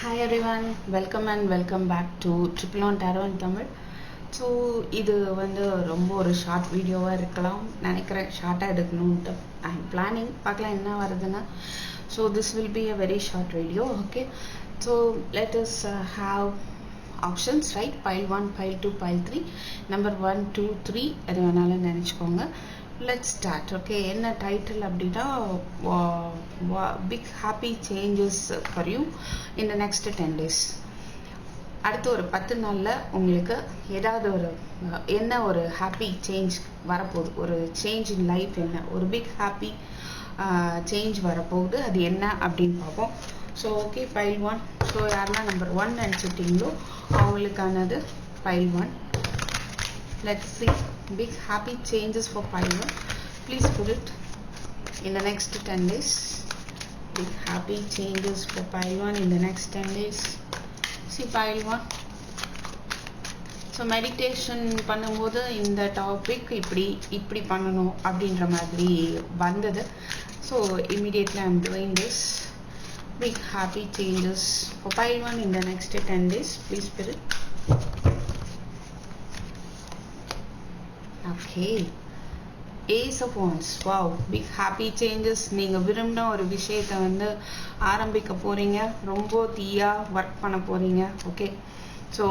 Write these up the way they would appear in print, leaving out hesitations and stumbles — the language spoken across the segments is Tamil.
Hi everyone, welcome and welcome back to Triple On Tarot in Tamil. So இது வந்து ரொம்ப ஒரு ஷார்ட் வீடியோவாக இருக்கலாம் நினைக்கிறேன். ஷார்ட்டாக எடுக்கணும்ட்டு ஐ எம் பிளானிங், பார்க்கலாம் என்ன வருதுன்னு. So this will be a very short video. Okay, so let us have options, right? Pile 1, pile 2, pile 3, number 1, 2, 3 எது வேணாலும் நினச்சிக்கோங்க. Let's start. Okay, என்ன டைட்டில் அப்படின்னா big happy changes for you in the next 10 days. அடுத்த ஒரு 10 நாளில் உங்களுக்கு ஏதாவது ஒரு என்ன ஒரு ஹாப்பி சேஞ்ச் வரப்போகுது, ஒரு சேஞ்ச் இன் லைஃப், என்ன ஒரு பிக் ஹாப்பி சேஞ்ச் வரப்போகுது, அது என்ன அப்படின்னு பார்ப்போம். So okay, file 1. ஸோ யாரெல்லாம் number 1 நினச்சிட்டிங்களோ அவங்களுக்கானது file 1. Let's see big happy changes for pile 1. Please put it in the next 10 days. Big happy changes for pile 1 in the next 10 days. See pile 1. So meditation பண்ணும்போது இந்த டாபிக் இப்படி பண்ணணும் அப்படின்ற மாதிரி வந்தது. So immediately I'm doing this. Big happy changes for pile 1 in the next 10 days. Please put it. Okay, Ace of Wands. Wow, big happy changes. நீங்க விரும்பின ஒரு விஷயத்தை வந்து ஆரம்பிக்க போறீங்க, ரொம்ப தீயா ஒர்க் பண்ண போறீங்க. ஓகே, ஸோ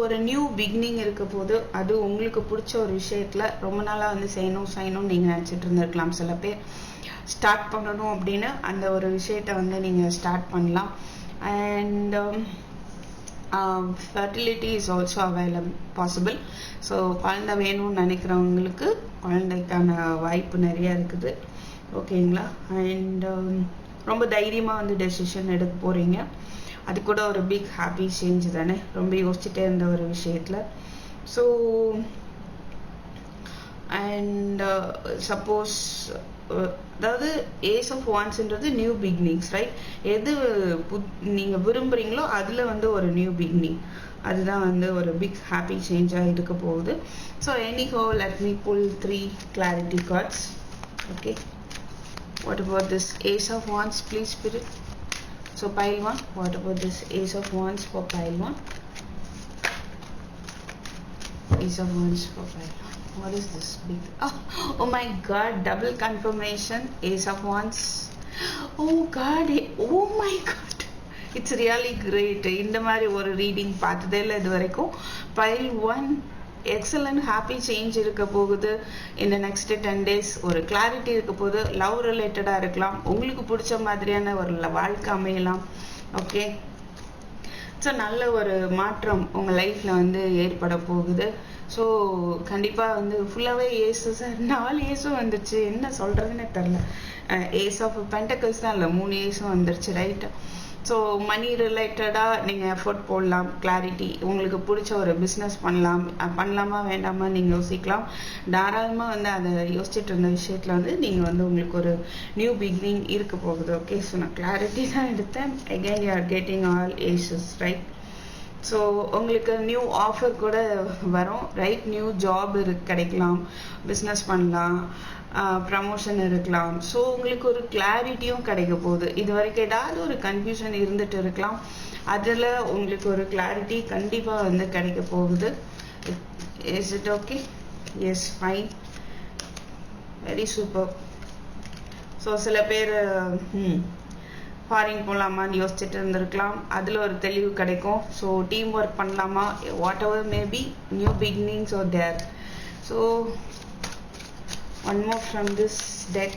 ஒரு நியூ பிகினிங் இருக்க போது, அது உங்களுக்கு பிடிச்ச ஒரு விஷயத்துல ரொம்ப நாளாக வந்து செய்யணும்னு நீங்கள் நினச்சிட்டு இருந்திருக்கலாம். சில பேர் ஸ்டார்ட் பண்ணணும் அப்படின்னு அந்த ஒரு விஷயத்தை வந்து நீங்கள் ஸ்டார்ட் பண்ணலாம். And fertility is also available possible. So குழந்தை வேணும்னு நினைக்கிறவங்களுக்கு குழந்தைக்கான வாய்ப்பு நிறையா இருக்குது. ஓகேங்களா? அண்ட் ரொம்ப தைரியமாக வந்து டெசிஷன் எடுக்க போகிறீங்க. அது கூட ஒரு பிக் ஹாப்பி சேஞ்ச் தானே, ரொம்ப யோசிச்சுட்டே இருந்த ஒரு விஷயத்தில். ஸோ அண்ட் சப்போஸ் அதாவது ஏஸ் ஆஃப் வான்ஸ்ன்றது நியூ பிகினிங்ஸ், ரைட்? எது நீங்கள் விரும்புகிறீங்களோ அதில் வந்து ஒரு நியூ பிகினிங், அதுதான் வந்து ஒரு பிக் ஹாப்பி சேஞ்சாக இருக்க போகுது. So anyhow, let me pull 3 clarity cards. Okay, what about this Ace of Wands? Please spirit. So pile 1, what about this Ace of Wands for pile 1? Ace of Wands for pile 1. What is this big? Oh my god, double confirmation. Ace of Wands. Oh god, oh my god, it's really great. இந்த மாதிரி ஒரு ரீடிங் பார்த்ததே இல்லை இது வரைக்கும். பைல் 1, எக்ஸலண்ட் ஹாப்பி சேஞ்ச் இருக்க போகுது இந்த நெக்ஸ்ட் 10 days. ஒரு கிளாரிட்டி இருக்க போகுது, லவ் ரிலேட்டடாக இருக்கலாம், உங்களுக்கு பிடிச்ச மாதிரியான ஒரு வாழ்க்கை அமையலாம். ஓகே, ஸோ நல்ல ஒரு மாற்றம் உங்கள் லைஃப்பில் வந்து ஏற்பட போகுது. ஸோ கண்டிப்பாக வந்து ஃபுல்லாகவே ஏசு சார் 4 ஏசும் வந்துச்சு, என்ன சொல்கிறதுன்னு தெரில. ஏஸ் ஆஃப் பென்டக்கிள்ஸ் தான் இல்லை, 3 ஏசும் வந்துருச்சு, ரைட்? ஸோ மணி ரிலேட்டடாக நீங்கள் எஃபோர்ட் போடலாம். கிளாரிட்டி, உங்களுக்கு பிடிச்ச ஒரு பிஸ்னஸ் பண்ணலாமா வேண்டாமா நீங்கள் யோசிக்கலாம். தாராளமாக வந்து அதை யோசிச்சுட்டு இருந்த விஷயத்தில் வந்து நீங்கள் வந்து உங்களுக்கு ஒரு நியூ பிகினிங் இருக்க போகுது. ஓகே, ஸோ நான் கிளாரிட்டி தான் எடுத்தேன். Again you are getting all aces, right? So உங்களுக்கு நியூ ஆஃபர் கூட வரும், ரைட்? நியூ ஜாப் கிடைக்கலாம், பிஸ்னஸ் பண்ணலாம், ப்ரமோஷன் இருக்கலாம். ஸோ உங்களுக்கு ஒரு கிளாரிட்டியும் கிடைக்க போகுது. இது வரைக்கும் ஏதாவது ஒரு கன்ஃபியூஷன் இருந்துட்டு இருக்கலாம், அதில் உங்களுக்கு ஒரு கிளாரிட்டி கண்டிப்பாக வந்து கிடைக்க போகுது. Is it okay? Yes, fine, very super. So சில பேர் ஃபாரின் போகலாமான்னு யோசிச்சுட்டு இருந்திருக்கலாம், அதில் ஒரு தெளிவு கிடைக்கும். ஸோ டீம் ஒர்க் பண்ணலாமா, whatever maybe, new beginnings are there. So one more from this deck.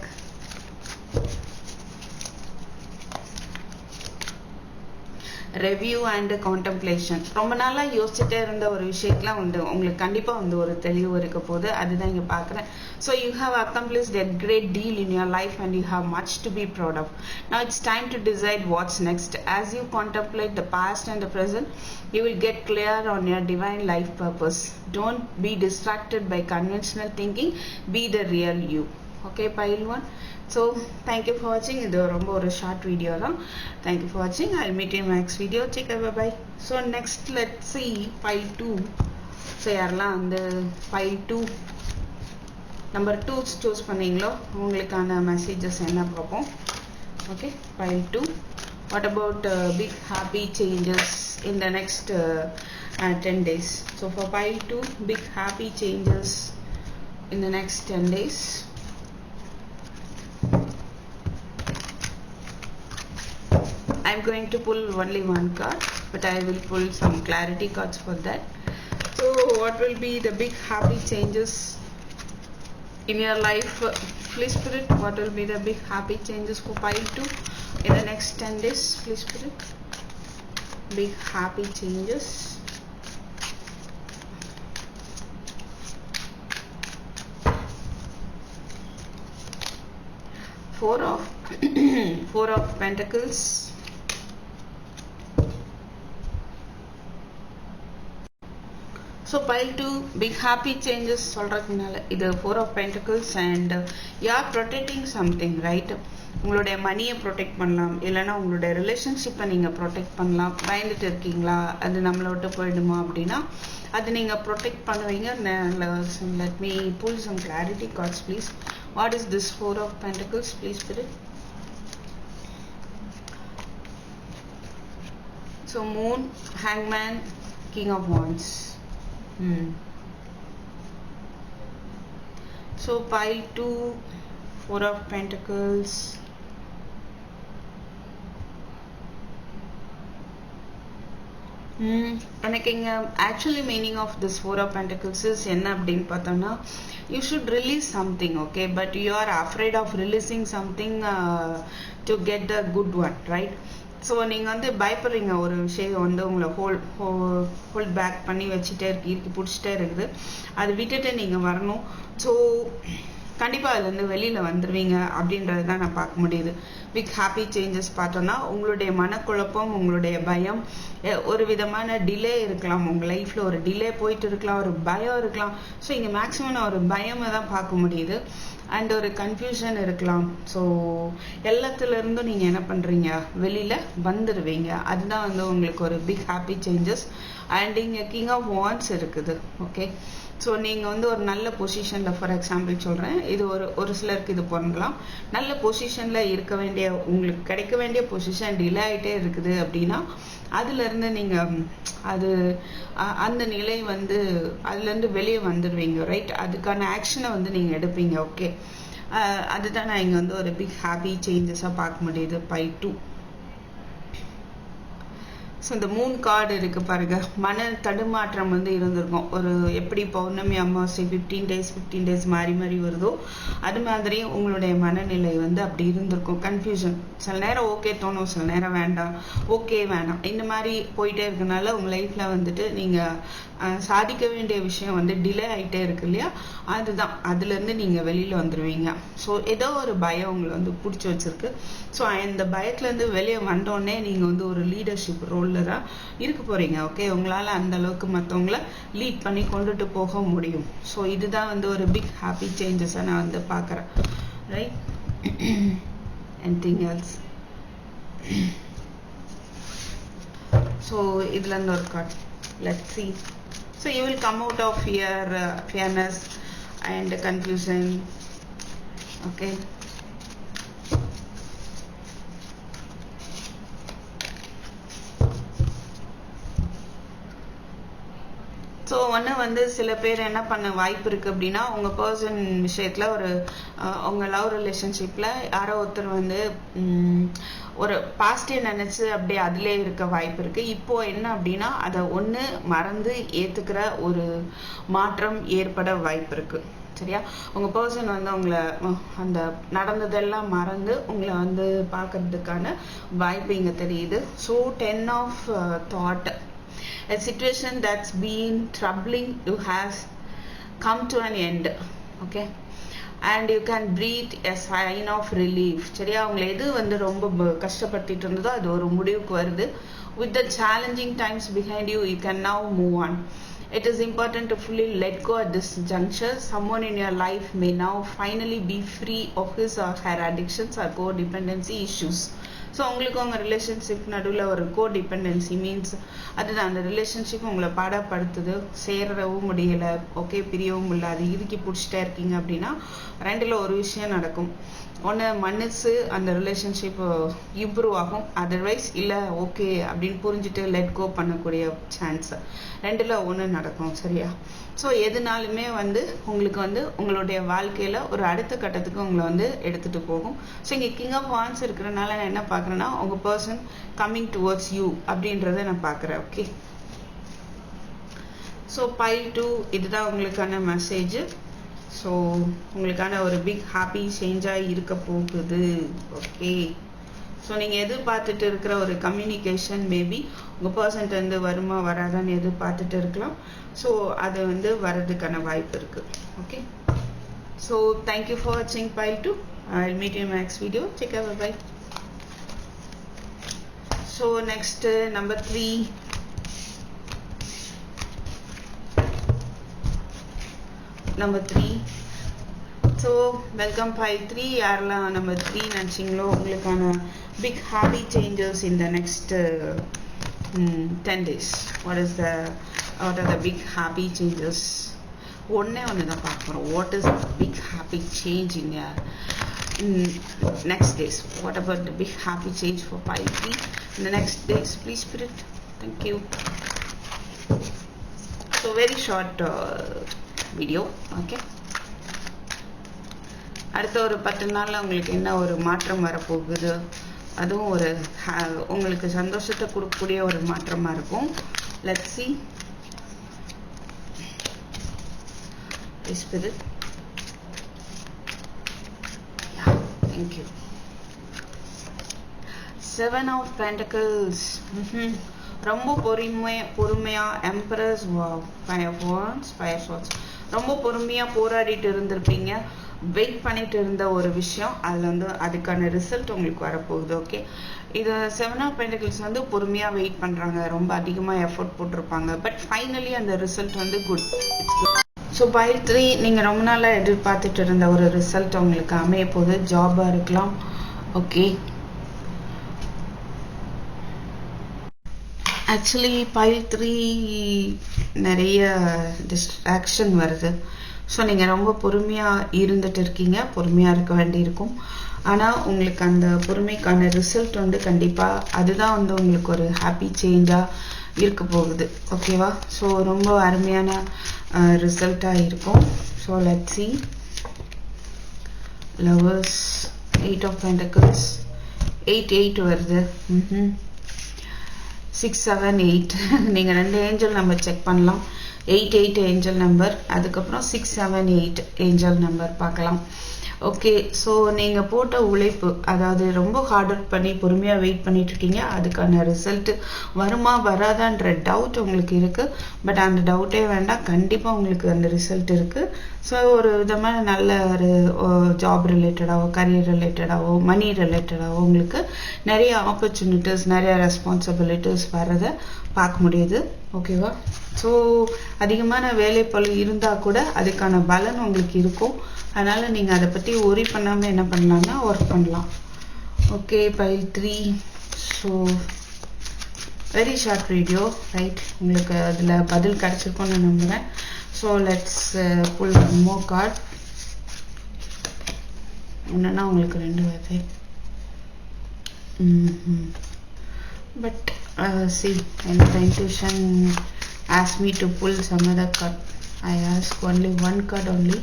Review and contemplation. ரொம்ப நாளாக யோசிச்சுட்டே இருந்த ஒரு விஷயத்துல வந்து உங்களுக்கு கண்டிப்பாக வந்து ஒரு தெளிவு இருக்க போது, அதுதான் இங்கே பார்க்குறேன். So you have accomplished a great deal in your life and you have much to be proud of. Now it's time to decide what's next. As you contemplate the past and the present, you will get clear on your divine life purpose. Don't be distracted by conventional thinking. Be the real you. Okay, pile 1. So thank you for watching. இது ரொம்ப ஒரு ஷார்ட் வீடியோ தான். Thank you for watching. I'll meet you in my next video. Take care, bye bye. So next let's see pile 2. So யாரெல்லாம் அந்த pile 2 நம்பர் 2 சூஸ் பண்ணீங்களோ உங்களுக்கான மெசேஜஸ் என்ன பார்ப்போம். Okay, pile 2. What about big happy changes in the next 10 days? So for pile 2, big happy changes in the next 10 days. I'm going to pull only one card, but I will pull some clarity cards for that. So what will be the big happy changes in your life? Please Spirit, what will be the big happy changes for pile 2 in the next 10 days? Please Spirit, big happy changes. Four of Pentacles. So pile 2 big happy changes சொல்றதுனால இது 4 of Pentacles and you are protecting something, right? உங்களுடைய மணியை ப்ரொடெக்ட் பண்ணலாம், இல்லைன்னா உங்களுடைய ரிலேஷன்ஷிப்பை நீங்கள் ப்ரொடெக்ட் பண்ணலாம். பயந்துட்டு இருக்கீங்களா அது நம்மளை விட்டு போயிடுமா அப்படின்னா அது நீங்கள் ப்ரொடெக்ட் பண்ணுவீங்க. Let me pull some clarity cards please. What is this 4 of Pentacles? Please Spirit. So Moon, Hangman, King of Wands. So pile 2 4 of Pentacles. எனக்கு இங்க actually meaning of this 4 of Pentacles is என்ன அப்படின்னு பார்த்தோம்னா you should release something, okay, but you are afraid of releasing something to get the good one, right? So நீங்கள் வந்து பயப்படுறீங்க, ஒரு விஷயம் வந்து உங்களை ஹோல்ட் பேக் பண்ணி வச்சுட்டே இருக்கு பிடிச்சிட்டே இருக்குது, அது விட்டுட்டு நீங்கள் வரணும். ஸோ கண்டிப்பாக அதுலேருந்து வெளியில் வந்துடுவீங்க அப்படின்றது தான் நான் பார்க்க முடியுது. பிக் ஹாப்பி சேஞ்சஸ் பார்த்தோன்னா உங்களுடைய மனக்குழப்பம், உங்களுடைய பயம், ஒரு விதமான டிலே இருக்கலாம், உங்கள் லைஃப்பில் ஒரு டிலே போயிட்டு இருக்கலாம், ஒரு பயம் இருக்கலாம். ஸோ இங்கே மேக்ஸிமம் நான் ஒரு பயமை தான் பார்க்க முடியுது அண்ட் ஒரு கன்ஃபியூஷன் இருக்கலாம். ஸோ எல்லாத்துலேருந்தும் நீங்கள் என்ன பண்ணுறீங்க, வெளியில் வந்துடுவீங்க. அதுதான் வந்து உங்களுக்கு ஒரு பிக் ஹாப்பி சேஞ்சஸ். அண்ட் இங்கே கிங் ஆஃப் வாண்ட்ஸ் இருக்குது. ஓகே, ஸோ நீங்கள் வந்து ஒரு நல்ல பொசிஷனில், ஃபார் எக்ஸாம்பிள் சொல்கிறேன், இது ஒரு சிலருக்கு இது பொருந்தலாம், நல்ல பொசிஷனில் இருக்க வேண்டிய, உங்களுக்கு கிடைக்க வேண்டிய பொசிஷன் டிலே ஆகிட்டே இருக்குது அப்படின்னா அதுலேருந்து நீங்கள் அந்த நிலை வந்து அதுலேருந்து வெளியே வந்துடுவீங்க, ரைட்? அதுக்கான ஆக்ஷனை வந்து நீங்கள் எடுப்பீங்க. ஓகே, அதுதான் நான் இங்கே வந்து ஒரு பிக் ஹாப்பி சேஞ்சஸாக பார்க்க முடியுது pile 2. ஸோ இந்த மூன் கார்டு இருக்குது பாருங்க, மன தடுமாற்றம் வந்து இருந்திருக்கும். ஒரு எப்படி பௌர்ணமி அமாவாசை 15 days மாறி மாறி வருதோ அது மாதிரி உங்களுடைய மனநிலை வந்து அப்படி இருந்திருக்கும். கன்ஃபியூஷன், சில நேரம் ஓகே தோணும், சில நேரம் வேண்டாம், ஓகே வேணாம், இந்த மாதிரி போயிட்டே இருக்கனால உங்கள் லைஃப்பில் வந்துட்டு நீங்கள் சாதிக்க வேண்டிய விஷயம் வந்து டிலே ஆகிட்டே இருக்கு இல்லையா, அதுதான் அதுலேருந்து நீங்கள் வெளியில் வந்துடுவீங்க. ஸோ ஏதோ ஒரு பயம் உங்களை வந்து பிடிச்சி வச்சிருக்கு. ஸோ அந்த பயத்துலேருந்து வெளியே வந்தோடனே நீங்கள் வந்து ஒரு லீடர்ஷிப் ரோலில் தான் இருக்க போகிறீங்க. ஓகே, உங்களால் அந்த அளவுக்கு மற்றவங்கள லீட் பண்ணி கொண்டுட்டு போக முடியும். ஸோ இதுதான் வந்து ஒரு பிக் ஹாப்பி சேஞ்சஸை நான் வந்து பார்க்குறேன், ரைட்? Anything else? ஸோ இதுலேருந்து ஒரு card, let's see. So you will come out of fearness and confusion. Okay, so ஒன்று வந்து சில பேர் என்ன பண்ண வாய்ப்பு இருக்குது அப்படின்னா, உங்கள் பர்சன் விஷயத்தில் ஒரு உங்கள் லவ் ரிலேஷன்ஷிப்பில் யாரோ ஒருத்தர் வந்து ஒரு பாசிட்டிவ் நினச்சி அப்படியே அதிலே இருக்க வாய்ப்பு இருக்குது. இப்போது என்ன அப்படின்னா அதை ஒன்று மறந்து ஏற்றுக்கிற ஒரு மாற்றம் ஏற்பட வாய்ப்பு இருக்குது. சரியா? உங்கள் பர்சன் வந்து உங்களை அந்த நடந்ததெல்லாம் மறந்து உங்களை வந்து பார்க்கறதுக்கான வாய்ப்பு இங்கே தெரியுது. So 10 of thought, a situation that's been troubling you has come to an end. Okay, and you can breathe a sign of relief. சரியா? உங்களை எது வந்து ரொம்ப கஷ்டப்படுத்திட்டு இருந்ததோ அது ஒரு முடிவுக்கு வருது. With the challenging times behind you, you can now move on. It is important to fully let go at this juncture. Someone in your life may now finally be free of his or her addictions or codependency issues. So உங்களுக்கு உங்கள் ரிலேஷன்ஷிப் நடுவில் ஒரு கோடிபெண்டன்சி மீன்ஸ் அதுதான் அந்த ரிலேஷன்ஷிப் உங்களை பாடப்படுத்துது, சேரவும் முடியலை, ஓகே பிரியவும் இல்லை, அது இறுக்கி பிடிச்சிட்டே இருக்கீங்க அப்படின்னா ரெண்டில் ஒரு விஷயம் நடக்கும். ஒன்று மனசு அந்த ரிலேஷன்ஷிப் இம்ப்ரூவ் ஆகும், அதர்வைஸ் இல்லை ஓகே அப்படின்னு புரிஞ்சுட்டு லெட் கோ பண்ணக்கூடிய சான்ஸ் ரெண்டில் ஒன்று நடக்கும். சரியா? ஸோ எதுனாலுமே உங்களுக்கு உங்களுடைய வாழ்க்கையில் ஒரு அடுத்த கட்டத்துக்கு உங்களை எடுத்துகிட்டு போகும். ஸோ இங்கே கிங் ஆஃப் வான்ஸ் இருக்கிறனால நான் என்ன பார்க்குறேன்னா உங்கள் பர்சன் கம்மிங் டுவர்ட்ஸ் யூ அப்படின்றத நான் பார்க்குறேன். ஓகே, ஸோ பைல் 2 இதுதான் உங்களுக்கான மெசேஜ். ஸோ உங்களுக்கான ஒரு பிக் ஹாப்பி சேஞ்சாக இருக்க போகுது. ஓகே, ஸோ நீங்கள் எதிர்பார்த்துட்டு இருக்கிற ஒரு கம்யூனிகேஷன் மேபி உங்கள் பர்சன்ட் வருமா வராதான்னு எதிர்பார்த்துட்டு இருக்கலாம். ஸோ அது வர்றதுக்கான வாய்ப்பு இருக்குது. ஓகே, ஸோ தேங்க்யூ ஃபார் வாட்சிங் file 2. I'll meet you in my next video. Take care, bye. So next number 3. So welcome pile 3. யாரெல்லாம் நம்பர் 3 நினச்சிங்களோ உங்களுக்கான big happy changes in the next 10 days. What are the big happy changes? ஒன்று தான் பார்க்க போகிறோம். What is the big happy change in your next days? What about the big happy change for pile 3 in the next days? Please spirit. Thank you. So very short video. Okay, அடுத்த ஒரு 10 நாளில் உங்களுக்கு என்ன ஒரு மாற்றம் வரப்போகுது, அதுவும் ஒரு உங்களுக்கு சந்தோஷத்தை கொடுக்கக்கூடிய ஒரு மாற்றமாக இருக்கும். Let's see. Spirit. Yeah, thank you. 7 of Pentacles. ரொம்ப பொறுமையா empress. Wow, 5 of Wands, 5 of Swords. ரொம்ப பொறுமையா போராடிட்டு இருந்திருப்பீங்க, வெயிட் பண்ணிட்டு இருந்த ஒரு விஷயம் அதில் அதுக்கான ரிசல்ட் உங்களுக்கு வரப்போகுது. ஓகே, இது 7 of Pentacles பொறுமையா வெயிட் பண்றாங்க, ரொம்ப அதிகமாக எஃபோர்ட் போட்டிருப்பாங்க, பட் ஃபைனலி அந்த result good. It's good. So file 3 நீங்கள் ரொம்ப நாளாக எதிர்பார்த்துட்டு இருந்த ஒரு ரிசல்ட் உங்களுக்கு அமைய போகுது. ஜாபாக இருக்கலாம். ஓகே, ஆக்சுவலி பைல் 3 நிறைய டிஸ்ட்ராக்ஷன் வருது. ஸோ நீங்கள் ரொம்ப பொறுமையாக இருந்துட்டு இருக்கீங்க, பொறுமையாக இருக்க வேண்டியிருக்கும். ஆனால் உங்களுக்கு அந்த பொறுமைக்கான ரிசல்ட் கண்டிப்பாக அதுதான் உங்களுக்கு ஒரு ஹாப்பி சேஞ்சாக இருக்க போகுது. ஓகேவா? ஸோ ரொம்ப அருமையான ரிசல்ட்டாக இருக்கும். So let's see. Lovers, 8 of Pentacles, 8 வருது. 6 7 8 நீங்கள் 2 ஏஞ்சல் நம்பர் செக் பண்ணலாம். 8 ஏஞ்சல் நம்பர், அதுக்கப்புறம் 6 7 8 ஏஞ்சல் நம்பர் பார்க்கலாம். ஓகே, ஸோ நீங்கள் போட்ட உழைப்பு, அதாவது ரொம்ப ஹார்ட் ஒர்க் பண்ணி பொறுமையாக வெயிட் பண்ணிட்டு இருக்கீங்க, அதுக்கான ரிசல்ட் வருமா வராதான்ற டவுட் உங்களுக்கு இருக்குது. பட் அந்த டவுட்டே வேண்டாம், கண்டிப்பாக உங்களுக்கு அந்த ரிசல்ட் இருக்குது. ஸோ ஒரு விதமான நல்ல ஒரு ஜாப் ரிலேட்டடாகவோ, கரியர் ரிலேட்டடாகவோ, மணி ரிலேட்டடாகவோ உங்களுக்கு நிறைய ஆப்பர்ச்சுனிட்டிஸ், நிறைய ரெஸ்பான்சிபிலிட்டிஸ் வர்றதை பார்க்க முடியுது. ஓகேவா? ஸோ அதிகமான வேலைப்பளு இருந்தால் கூட அதுக்கான பலன் உங்களுக்கு இருக்கும். அதனால் நீங்கள் அதை பற்றி ஒரி பண்ணாமல் என்ன பண்ணலாம்னா ஒர்க் பண்ணலாம். Okay, pile 3. So very short video, right? உங்களுக்கு அதில் பதில் கிடச்சிருக்கும்னு நான் நம்புகிறேன். So let's pull more card. என்னன்னா உங்களுக்கு 2 வருது. But see, and the intuition asked me to pull some other card. I ask only one card only.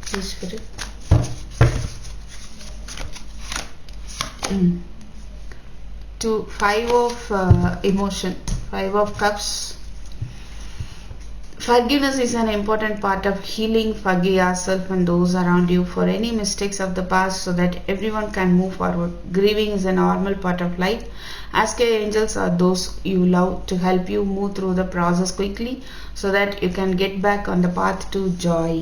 Please spirit. To 5 of emotion, 5 of cups. Forgiveness is an important part of healing. Forgive yourself and those around you for any mistakes of the past so that everyone can move forward. Grieving is a normal part of life. Ask your angels or those you love to help you move through the process quickly so that you can get back on the path to joy.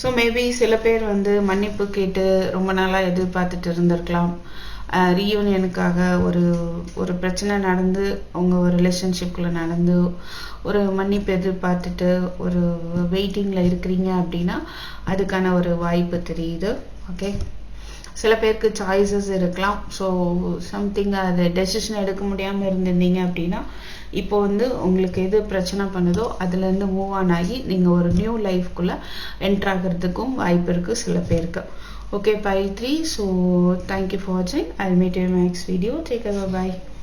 So maybe சில பேர் மன்னிப்பு கேட்டு ரொம்ப நாளாக எதிர்பார்த்துட்டு இருந்திருக்கலாம். ரீயூனியனுக்காக ஒரு பிரச்சனை நடந்து அவங்க ஒரு ரிலேஷன்ஷிப்குள்ளே நடந்து ஒரு மன்னிப்பு எதிர்பார்த்துட்டு ஒரு வெயிட்டிங்கில் இருக்கிறீங்க அப்படின்னா அதுக்கான ஒரு வாய்ப்பு தெரியுது. ஓகே, சில பேருக்கு சாய்ஸஸ் இருக்கலாம். ஸோ சம்திங் அது டெசிஷன் எடுக்க முடியாமல் இருந்திருந்தீங்க அப்படின்னா இப்போ உங்களுக்கு எது பிரச்சனை பண்ணுதோ அதுலேருந்து மூவ் ஆன் ஆகி நீங்கள் ஒரு நியூ லைஃப்குள்ளே என்ட்ரு ஆகிறதுக்கும் வாய்ப்பு இருக்குது சில பேருக்கு. Okay, pile 3. So thank you for watching. I'll meet you in my next video. Take care. Bye bye.